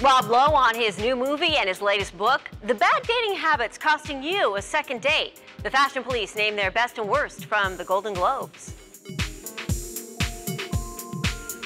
Rob Lowe on his new movie and his latest book, The Bad Dating Habits Costing You a Second Date. The Fashion Police named their best and worst from the Golden Globes.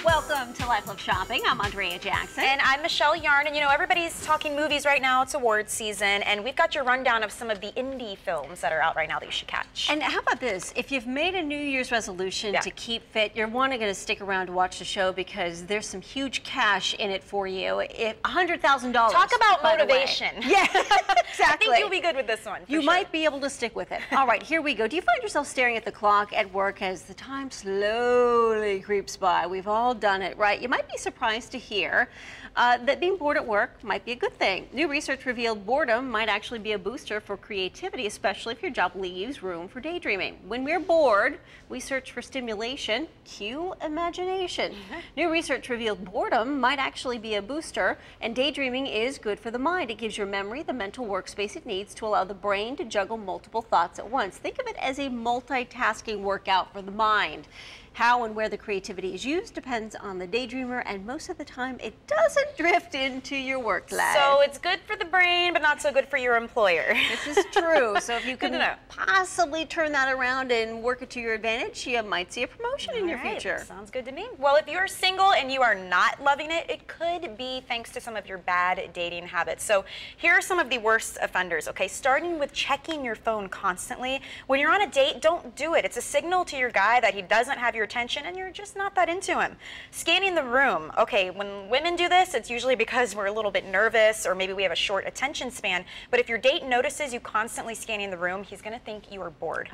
Welcome to Life Love Shopping. I'm Andrea Jackson. And I'm Michelle Yarn. And you know, everybody's talking movies right now. It's awards season. And we've got your rundown of some of the indie films that are out right now that you should catch. And how about this? If you've made a New Year's resolution to keep fit, you're going to stick around to watch the show because there's some huge cash in it for you. $100,000. Talk about motivation. Yeah, exactly. I think you'll be good with this one. You might be able to stick with it. All right, here we go. Do you find yourself staring at the clock at work as the time slowly creeps by? We've all done it, right? You might be surprised to hear that being bored at work might be a good thing. New research revealed boredom might actually be a booster for creativity, especially if your job leaves room for daydreaming. When we're bored, we search for stimulation, cue imagination. New research revealed boredom might actually be a booster, and daydreaming is good for the mind. It gives your memory the mental workspace it needs to allow the brain to juggle multiple thoughts at once. Think of it as a multitasking workout for the mind. How and where the creativity is used depends on the daydreamer, and most of the time it doesn't drift into your work life. So it's good for the brain, but not so good for your employer. This is true. So if you can possibly turn that around and work it to your advantage, you might see a promotion in your future. Sounds good to me. Well, if you're single and you are not loving it, it could be thanks to some of your bad dating habits. So here are some of the worst offenders, okay? Starting with checking your phone constantly. When you're on a date, don't do it. It's a signal to your guy that he doesn't have your attention and you're just not that into him. Scanning the room. Okay, when women do this, it's usually because we're a little bit nervous or maybe we have a short attention span. But if your date notices you constantly scanning the room, he's going to think you are bored.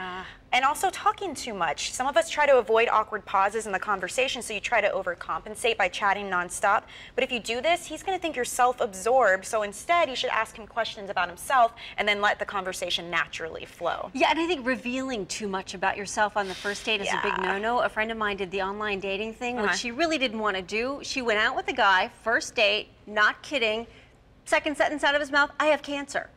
And also talking too much. Some of us try to avoid awkward pauses in the conversation, so you try to overcompensate by chatting nonstop. But if you do this, he's going to think you're self-absorbed. So instead, you should ask him questions about himself and then let the conversation naturally flow. Yeah, and I think revealing too much about yourself on the first date is a big no-no. A friend of mine did the online dating thing, which she really didn't want to do. She went out with a guy, first date, not kidding. Second sentence out of his mouth, I have cancer.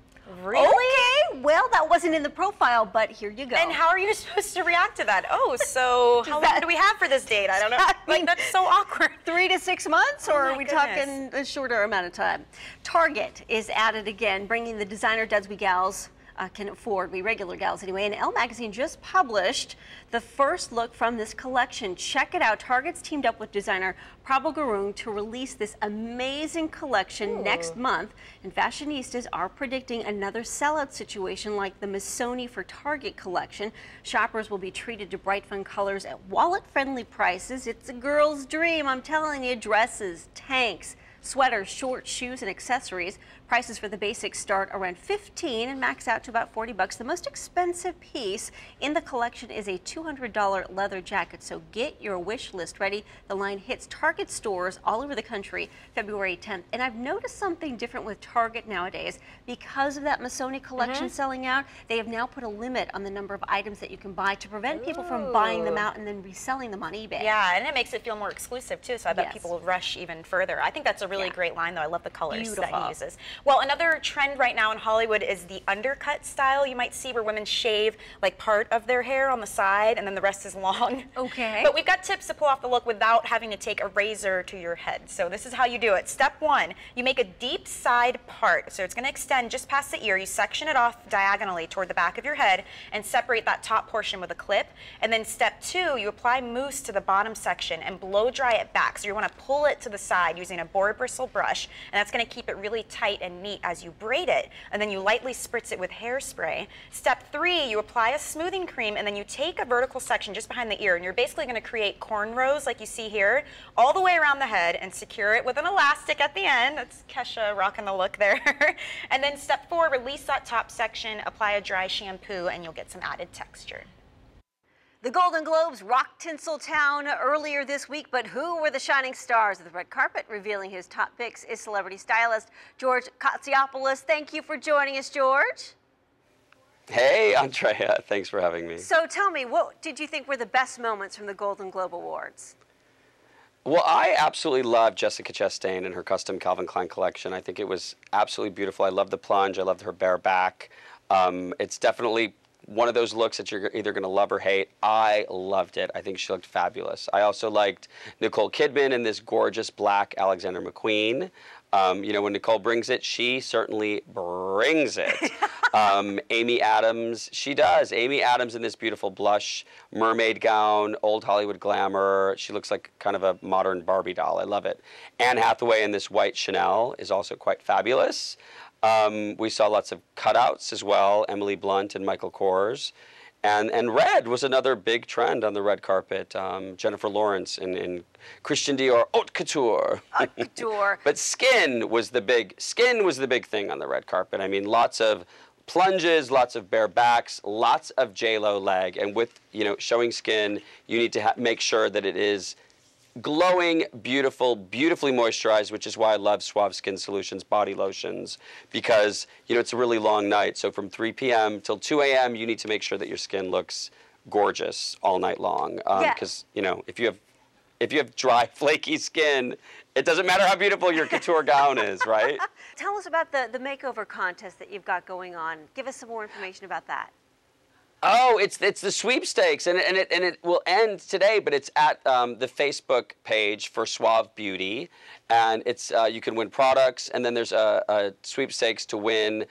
Really? Okay, well, that wasn't in the profile, but here you go. And how are you supposed to react to that? Oh, so how long do we have for this date? I don't know. Like, that's so awkward. 3 to 6 months, or are we talking a shorter amount of time? Target is at it again, bringing the designer duds we gals can afford, we regular gals anyway, and Elle magazine just published the first look from this collection. Check it out. Target's teamed up with designer Prabal Gurung to release this amazing collection next month, and fashionistas are predicting another sellout situation like the Missoni for Target collection. Shoppers will be treated to bright, fun colors at wallet-friendly prices. It's a girl's dream, I'm telling you. Dresses, tanks, sweaters, shorts, shoes, and accessories. Prices for the basics start around $15 and max out to about $40. The most expensive piece in the collection is a $200 leather jacket, so get your wish list ready. The line hits Target stores all over the country February 10th. And I've noticed something different with Target nowadays. Because of that Missoni collection selling out, they have now put a limit on the number of items that you can buy to prevent people from buying them out and then reselling them on eBay. Yeah, and it makes it feel more exclusive too, so I bet people will rush even further. I think that's a really great line, though. I love the colors that he uses. Well, another trend right now in Hollywood is the undercut style. You might see where women shave like part of their hair on the side and then the rest is long. Okay. But we've got tips to pull off the look without having to take a razor to your head. So this is how you do it. Step 1, you make a deep side part. So it's going to extend just past the ear. You section it off diagonally toward the back of your head and separate that top portion with a clip. And then step 2, you apply mousse to the bottom section and blow dry it back. So you want to pull it to the side using a boar bristle brush, and that's going to keep it really tight and neat as you braid it. And then you lightly spritz it with hairspray. Step 3, you apply a smoothing cream, and then you take a vertical section just behind the ear, and you're basically going to create cornrows like you see here all the way around the head and secure it with an elastic at the end. That's Kesha rocking the look there. And then step 4, release that top section, apply a dry shampoo, and you'll get some added texture. The Golden Globes rocked Tinseltown earlier this week, but who were the shining stars of the red carpet? Revealing his top picks is celebrity stylist George Katsiopoulos. Thank you for joining us, George. Hey, Andrea. Thanks for having me. So tell me, what did you think were the best moments from the Golden Globe Awards? Well, I absolutely loved Jessica Chastain and her custom Calvin Klein collection. I think it was absolutely beautiful. I loved the plunge. I loved her bare back. It's definitely one of those looks that you're either going to love or hate. I loved it. I think she looked fabulous. I also liked Nicole Kidman in this gorgeous black Alexander McQueen. You know, when Nicole brings it, she certainly brings it. Amy Adams, she does. Amy Adams in this beautiful blush mermaid gown, old Hollywood glamour. She looks like kind of a modern Barbie doll. I love it. Anne Hathaway in this white Chanel is also quite fabulous. We saw lots of cutouts as well, Emily Blunt and Michael Kors. And red was another big trend on the red carpet. Jennifer Lawrence in Christian Dior haute couture. Haute couture. But skin was the big thing on the red carpet. I mean, lots of plunges, lots of bare backs, lots of J-Lo leg, and with, you know, showing skin, you need to make sure that it is glowing, beautiful, beautifully moisturized, which is why I love Suave Skin Solutions body lotions, because, you know, it's a really long night. So from 3 p.m. till 2 a.m., you need to make sure that your skin looks gorgeous all night long. Because, you know, if you have dry, flaky skin, it doesn't matter how beautiful your couture gown is, right? Tell us about the makeover contest that you've got going on. Give us some more information about that. Oh, it's the sweepstakes, and it will end today, but it's at the Facebook page for Suave Beauty, and it's you can win products, and then there's a sweepstakes to win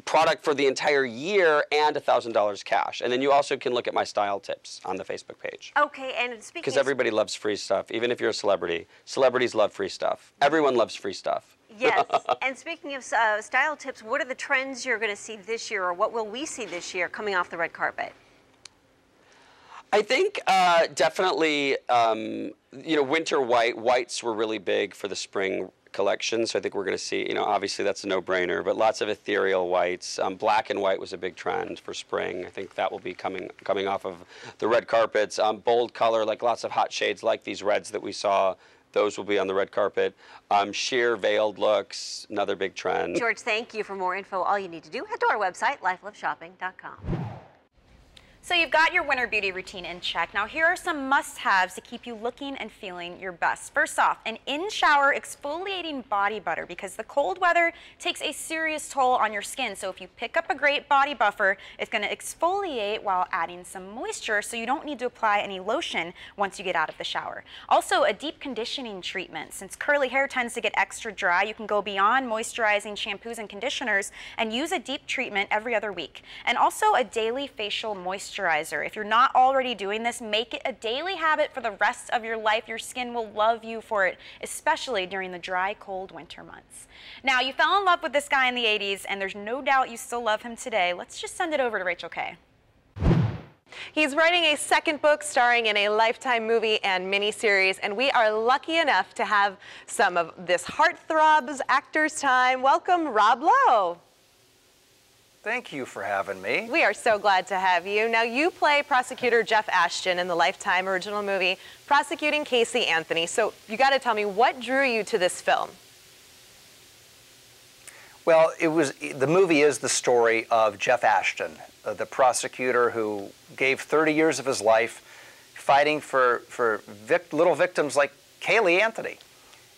product for the entire year and $1,000 cash, and then you also can look at my style tips on the Facebook page. Okay, and speaking because everybody loves free stuff, even if you're a celebrity. Celebrities love free stuff. Everyone loves free stuff. Yes, and speaking of style tips, what are the trends you're going to see this year, or what will we see this year coming off the red carpet? I think definitely, you know, winter whites were really big for the spring collection, so I think we're going to see, you know, obviously that's a no-brainer, but lots of ethereal whites. Black and white was a big trend for spring. I think that will be coming off of the red carpets. Bold color, like lots of hot shades like these reds that we saw. Those will be on the red carpet. Sheer veiled looks, another big trend. George, thank you. For more info, all you need to do, head to our website, lifeloveshopping.com. So you've got your winter beauty routine in check. Now here are some must-haves to keep you looking and feeling your best. First off, an in-shower exfoliating body butter, because the cold weather takes a serious toll on your skin. So if you pick up a great body buffer, it's going to exfoliate while adding some moisture, so you don't need to apply any lotion once you get out of the shower. Also, a deep conditioning treatment. Since curly hair tends to get extra dry, you can go beyond moisturizing shampoos and conditioners and use a deep treatment every other week. And also a daily facial moisturizer. If you're not already doing this, make it a daily habit for the rest of your life. Your skin will love you for it, especially during the dry, cold winter months. Now, you fell in love with this guy in the 80s, and there's no doubt you still love him today. Let's just send it over to Rachel Kay. He's writing a second book starring in a Lifetime movie and miniseries, and we are lucky enough to have some of this Heartthrob's Actors Time. Welcome, Rob Lowe. Thank you for having me. We are so glad to have you. Now, you play prosecutor Jeff Ashton in the Lifetime original movie, prosecuting Casey Anthony. So you got to tell me, what drew you to this film? Well, the movie is the story of Jeff Ashton, the prosecutor who gave 30 years of his life fighting for little victims like Caylee Anthony.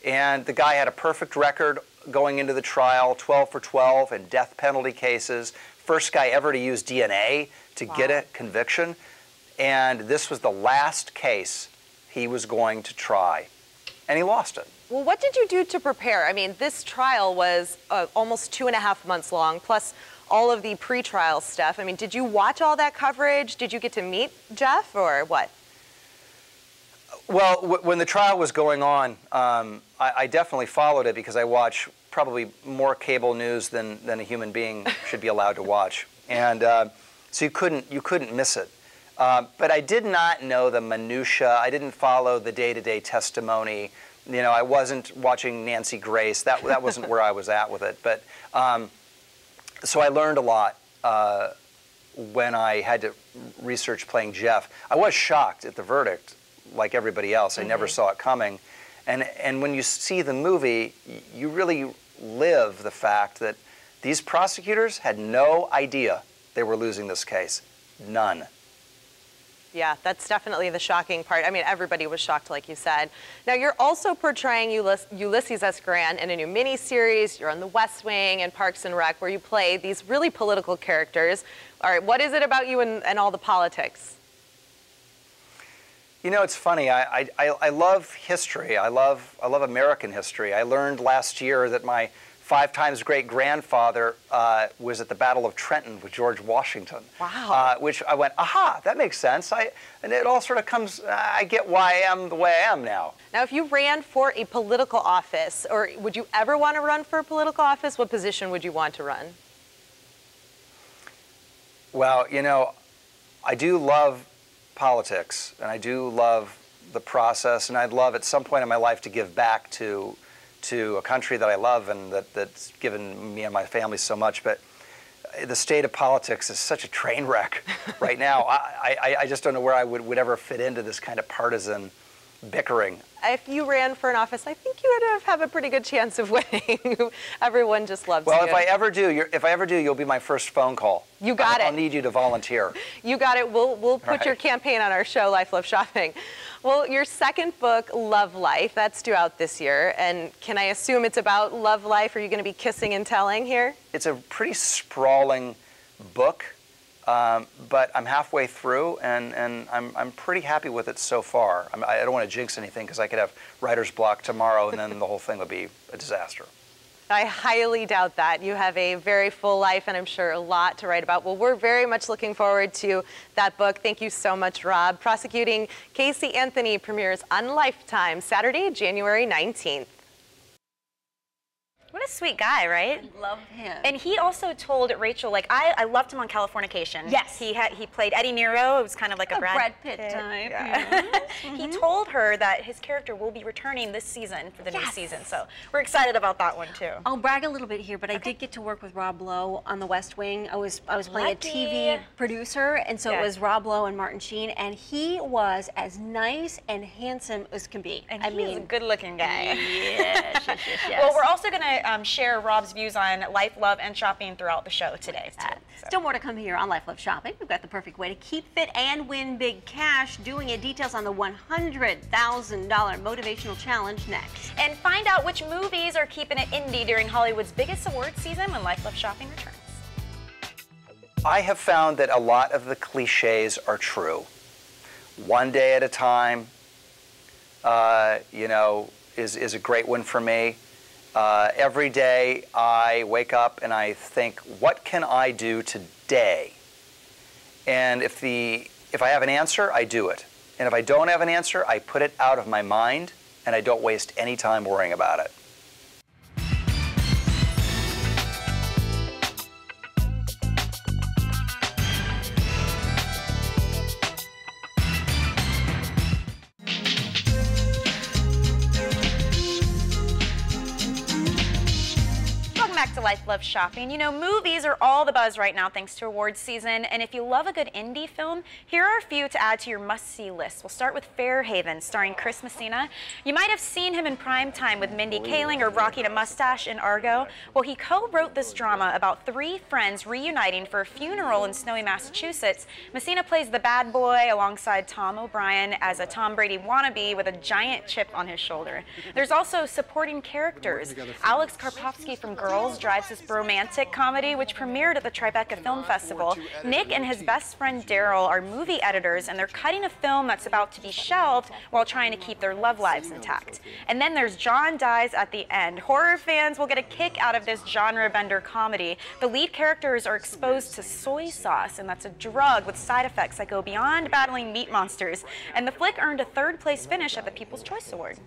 And the guy had a perfect record going into the trial, 12 for 12 in death penalty cases. First guy ever to use DNA to get a conviction. And this was the last case he was going to try. And he lost it. Well, what did you do to prepare? I mean, this trial was almost 2.5 months long, plus all of the pre-trial stuff. I mean, did you watch all that coverage? Did you get to meet Jeff, or what? Well, when the trial was going on, I definitely followed it because I watch probably more cable news than a human being should be allowed to watch. And so you couldn't miss it. But I did not know the minutia. I didn't follow the day-to-day testimony. You know, I wasn't watching Nancy Grace. That wasn't where I was at with it. But so I learned a lot when I had to research playing Jeff. I was shocked at the verdict, like everybody else. I never saw it coming. And when you see the movie, you really live the fact that these prosecutors had no idea they were losing this case. None. Yeah, that's definitely the shocking part. I mean, everybody was shocked, like you said. Now, you're also portraying Ulysses S. Grant in a new miniseries. You're on The West Wing and Parks and Rec, where you play these really political characters. All right, what is it about you and all the politics? You know, it's funny. I love history. I love American history. I learned last year that my 5 times great-grandfather was at the Battle of Trenton with George Washington. Wow. Which I went, aha, that makes sense. And it all sort of comes, I get why I am the way I am now. Now, if you ran for a political office, or would you ever want to run for a political office, what position would you want to run? Well, you know, I do love politics, and I do love the process, and I'd love at some point in my life to give back to a country that I love and that's given me and my family so much. But the state of politics is such a train wreck right now. I just don't know where I would ever fit into this kind of partisan bickering. If you ran for an office, I think you would have a pretty good chance of winning. Everyone just loves you. Well, if I ever do, you'll be my first phone call. You got it. I'll need you to volunteer. You got it. We'll put your campaign on our show, Life, Love, Shopping. Well, your second book, Love Life, that's due out this year. And can I assume it's about love life? Are you going to be kissing and telling here? It's a pretty sprawling book, but I'm halfway through, and I'm pretty happy with it so far. I don't want to jinx anything because I could have writer's block tomorrow, and then the whole thing would be a disaster. I highly doubt that. You have a very full life, and I'm sure a lot to write about. Well, we're very much looking forward to that book. Thank you so much, Rob. Prosecuting Casey Anthony premieres on Lifetime, Saturday, January 19th. What a sweet guy, right? Love him. And he also told Rachel, like, I loved him on Californication. Yes. He played Eddie Nero. It was kind of like a Brad Pitt type. Yeah. He told her that his character will be returning this season for the new season. So we're excited about that one too. I'll brag a little bit here, but I did get to work with Rob Lowe on The West Wing. I was playing a TV producer, and so it was Rob Lowe and Martin Sheen, and he was as nice and handsome as can be. And he's a good-looking guy. Yes, yes. Well, we're also going to share Rob's views on life, love, and shopping throughout the show today. Still more to come here on Life, Love, Shopping. We've got the perfect way to keep fit and win big cash. Doing it. Details on the $100,000 motivational challenge next. And find out which movies are keeping it indie during Hollywood's biggest award season when Life, Love, Shopping returns. I have found that a lot of the cliches are true. One day at a time, you know, is a great one for me. Every day I wake up and I think, what can I do today? And if I have an answer, I do it. And if I don't have an answer, I put it out of my mind and I don't waste any time worrying about it. Back to Life, Love, Shopping. You know, movies are all the buzz right now thanks to awards season, and if you love a good indie film, here are a few to add to your must-see list. We'll start with Fairhaven, starring Chris Messina. You might have seen him in prime time with Mindy Kaling or rocking a mustache in Argo. Well, he co-wrote this drama about 3 friends reuniting for a funeral in snowy Massachusetts. Messina plays the bad boy alongside Tom O'Brien as a Tom Brady wannabe with a giant chip on his shoulder. There's also supporting characters. Alex Karpovsky from Girls drives this romantic comedy which premiered at the Tribeca Film Festival. Nick and his best friend Daryl are movie editors, and they're cutting a film that's about to be shelved while trying to keep their love lives intact. And then there's John Dies at the End. Horror fans will get a kick out of this genre bender comedy. The lead characters are exposed to soy sauce, and that's a drug with side effects that go beyond battling meat monsters. And the flick earned a 3rd place finish at the People's Choice Award.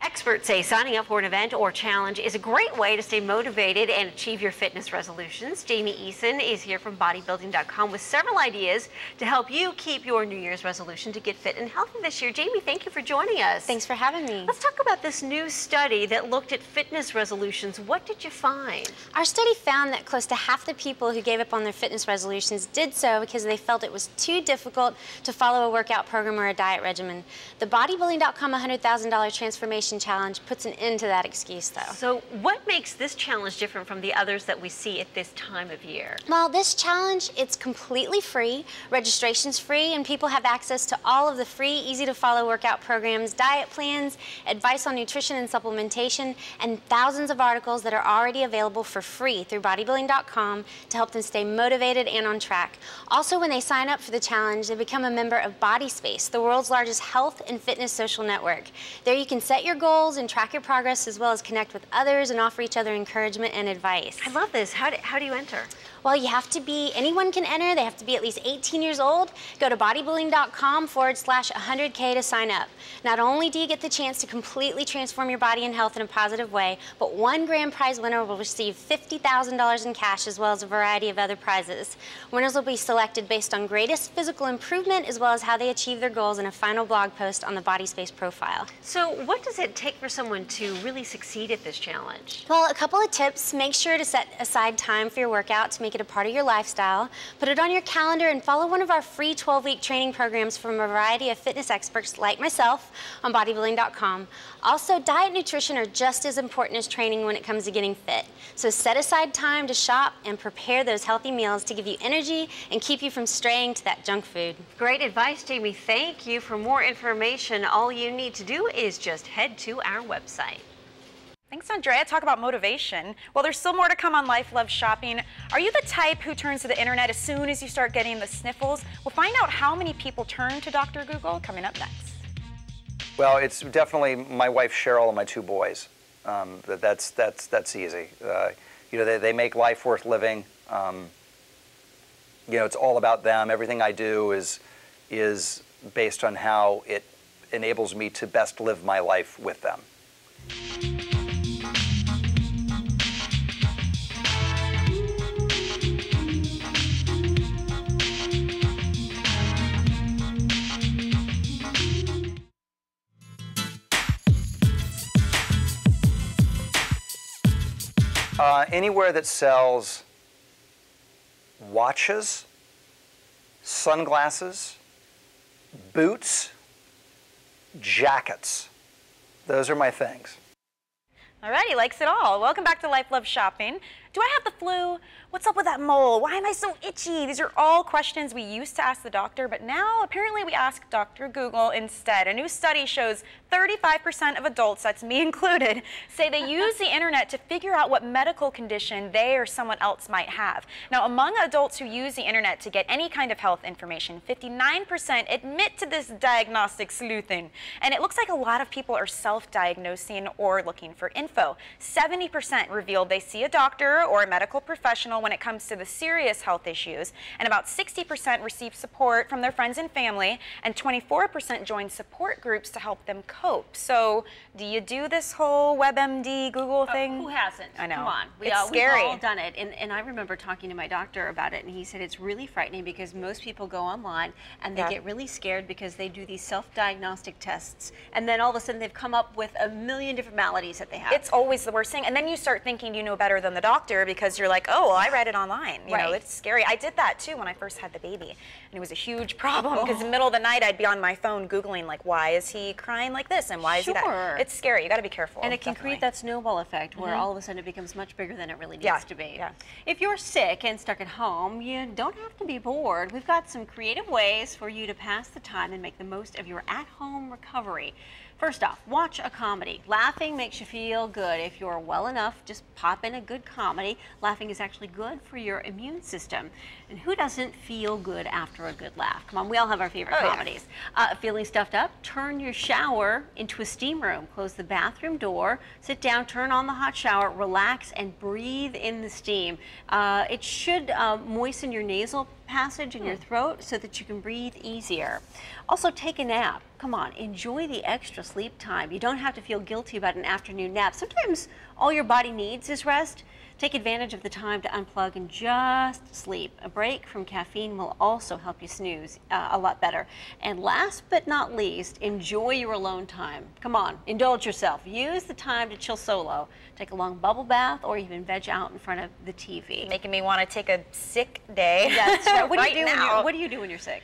Experts say signing up for an event or challenge is a great way to stay motivated and achieve your fitness resolutions. Jamie Eason is here from bodybuilding.com with several ideas to help you keep your New Year's resolution to get fit and healthy this year. Jamie, thank you for joining us. Thanks for having me. Let's talk about this new study that looked at fitness resolutions. What did you find? Our study found that close to half the people who gave up on their fitness resolutions did so because they felt it was too difficult to follow a workout program or a diet regimen. The bodybuilding.com $100,000 transformation Registration Challenge puts an end to that excuse, though. So what makes this challenge different from the others that we see at this time of year? Well, this challenge, it's completely free, registration's free, and people have access to all of the free, easy-to-follow workout programs, diet plans, advice on nutrition and supplementation, and thousands of articles that are already available for free through bodybuilding.com to help them stay motivated and on track. Also, when they sign up for the challenge, they become a member of BodySpace, the world's largest health and fitness social network. There you can set your goals and track your progress, as well as connect with others and offer each other encouragement and advice. I love this. How do you enter? Well, you have to be, anyone can enter. They have to be at least 18 years old. Go to bodybuilding.com/100K to sign up. Not only do you get the chance to completely transform your body and health in a positive way, but one grand prize winner will receive $50,000 in cash, as well as a variety of other prizes. Winners will be selected based on greatest physical improvement, as well as how they achieve their goals in a final blog post on the BodySpace profile. So what does it take for someone to really succeed at this challenge? Well, a couple of tips. Make sure to set aside time for your workout to make it a part of your lifestyle. Put it on your calendar and follow one of our free 12-week training programs from a variety of fitness experts like myself on bodybuilding.com. Also, diet and nutrition are just as important as training when it comes to getting fit. So set aside time to shop and prepare those healthy meals to give you energy and keep you from straying to that junk food. Great advice, Jamie. Thank you. For more information, all you need to do is just head to our website. Thanks, Andrea. Talk about motivation. Well, there's still more to come on Life Loves Shopping. Are you the type who turns to the internet as soon as you start getting the sniffles? We'll find out how many people turn to Dr. Google coming up next. Well, it's definitely my wife Cheryl and my two boys. That's easy. You know, they make life worth living. You know, it's all about them. Everything I do is based on how it enables me to best live my life with them. Anywhere that sells watches, sunglasses, boots, jackets. Those are my things. All right, he likes it all. Welcome back to Life Loves Shopping. Do I have the flu? What's up with that mole? Why am I so itchy? These are all questions we used to ask the doctor, but now apparently we ask Dr. Google instead. A new study shows 35% of adults, that's me included, say they use the internet to figure out what medical condition they or someone else might have. Now, among adults who use the internet to get any kind of health information, 59% admit to this diagnostic sleuthing. And it looks like a lot of people are self-diagnosing or looking for info. 70% revealed they see a doctor or a medical professional when it comes to the serious health issues, and about 60% receive support from their friends and family, and 24% join support groups to help them cope. So, do you do this whole WebMD Google thing? Who hasn't? I know. Come on. It's scary. We've all done it. And I remember talking to my doctor about it, and he said it's really frightening because most people go online and they get really scared because they do these self-diagnostic tests, and then all of a sudden they've come up with a million different maladies that they have. It's always the worst thing. And then you start thinking you know better than the doctor because you're like, oh, well, I read it online. You know, it's scary. I did that too when I first had the baby. And it was a huge problem because in the middle of the night I'd be on my phone Googling, like, why is he crying like this? And why is he that? It's scary. You got to be careful. And it can create that snowball effect where all of a sudden it becomes much bigger than it really needs to be. If you're sick and stuck at home, you don't have to be bored. We've got some creative ways for you to pass the time and make the most of your at-home recovery. First off, watch a comedy. Laughing makes you feel good. If you're well enough, just pop in a good comedy. Laughing is actually good for your immune system. And who doesn't feel good after a good laugh? Come on, we all have our favorite comedies. Feeling stuffed up? Turn your shower into a steam room. Close the bathroom door, sit down, turn on the hot shower, relax, and breathe in the steam. It should moisten your nasal passage in your throat so that you can breathe easier. Also, take a nap. Come on, enjoy the extra sleep time. You don't have to feel guilty about an afternoon nap. Sometimes all your body needs is rest. Take advantage of the time to unplug and just sleep. A break from caffeine will also help you snooze a lot better. And last but not least, enjoy your alone time. Come on, indulge yourself. Use the time to chill solo. Take a long bubble bath or even veg out in front of the TV. Making me want to take a sick day. That's right. What do right you do now. what do you do when you're sick?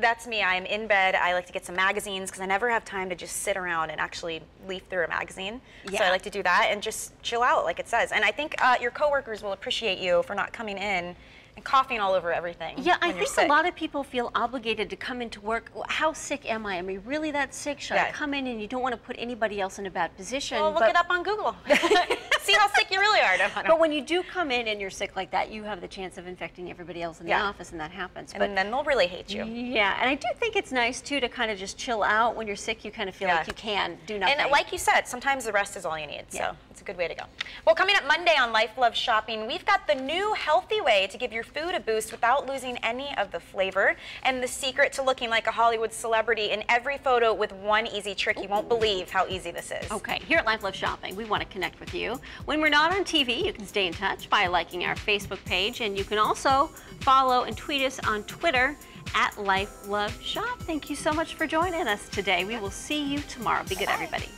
That's me. I'm in bed. I like to get some magazines because I never have time to just sit around and actually leaf through a magazine. Yeah. So I like to do that and just chill out, like it says. And I think your coworkers will appreciate you for not coming in and coughing all over everything. Yeah, I when you're think sick. a lot of people feel obligated to come into work. How sick am I? Am I really that sick? Should I Yeah. come in? And you don't want to put anybody else in a bad position. Well, look but, it up on Google. See how sick you really are. But when you do come in and you're sick like that, you have the chance of infecting everybody else in the Yeah. office, and that happens. And then they'll really hate you. Yeah, and I do think it's nice too to kind of just chill out. When you're sick, you kind of feel Yeah. like you can do nothing. And like you said, sometimes the rest is all you need. Yeah. So it's a good way to go. Well, coming up Monday on Life Love Shopping, we've got the new healthy way to give your food a boost without losing any of the flavor, and the secret to looking like a Hollywood celebrity in every photo with one easy trick. You won't believe how easy this is. Okay, here at Life Love Shopping, we want to connect with you. When we're not on TV, you can stay in touch by liking our Facebook page, and you can also follow and tweet us on Twitter at Life Love Shop. Thank you so much for joining us today. We will see you tomorrow. Be good, everybody.